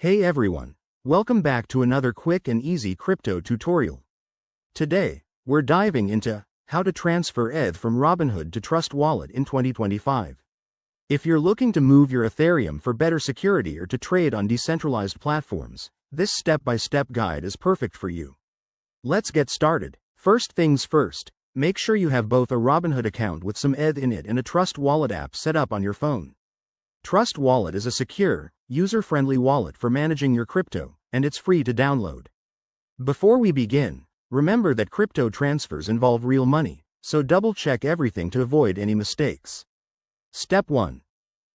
Hey everyone, welcome back to another quick and easy crypto tutorial. Today, we're diving into how to transfer ETH from Robinhood to Trust Wallet in 2025. If you're looking to move your Ethereum for better security or to trade on decentralized platforms, this step-by-step guide is perfect for you. Let's get started. First things first, make sure you have both a Robinhood account with some ETH in it and a Trust Wallet app set up on your phone. Trust Wallet is a secure, user-friendly wallet for managing your crypto, and it's free to download. Before we begin, remember that crypto transfers involve real money, so double-check everything to avoid any mistakes. Step 1.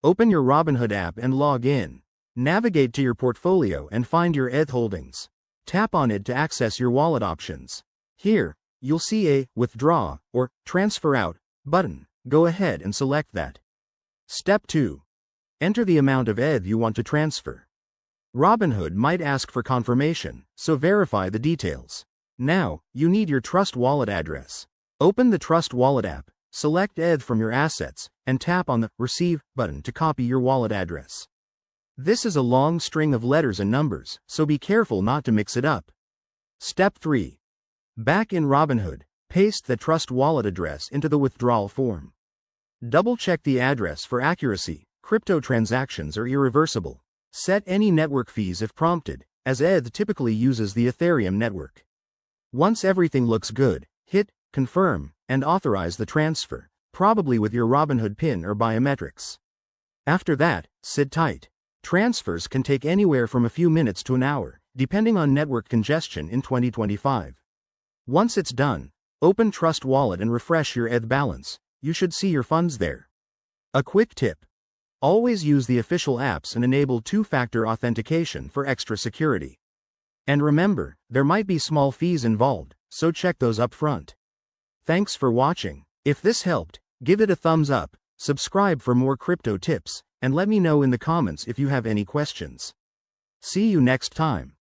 Open your Robinhood app and log in. Navigate to your portfolio and find your ETH holdings. Tap on it to access your wallet options. Here, you'll see a Withdraw or Transfer Out button. Go ahead and select that. Step 2. Enter the amount of ETH you want to transfer. Robinhood might ask for confirmation, so verify the details. Now, you need your Trust Wallet address. Open the Trust Wallet app, select ETH from your assets, and tap on the Receive button to copy your wallet address. This is a long string of letters and numbers, so be careful not to mix it up. Step 3. Back in Robinhood, paste the Trust Wallet address into the withdrawal form. Double-check the address for accuracy. Crypto transactions are irreversible. Set any network fees if prompted, as ETH typically uses the Ethereum network. Once everything looks good, hit Confirm and authorize the transfer, probably with your Robinhood PIN or biometrics. After that, sit tight. Transfers can take anywhere from a few minutes to an hour, depending on network congestion in 2025. Once it's done, open Trust Wallet and refresh your ETH balance. You should see your funds there. A quick tip. Always use the official apps and enable two-factor authentication for extra security. And remember, there might be small fees involved, so check those up front. Thanks for watching. If this helped, give it a thumbs up, subscribe for more crypto tips, and let me know in the comments if you have any questions. See you next time.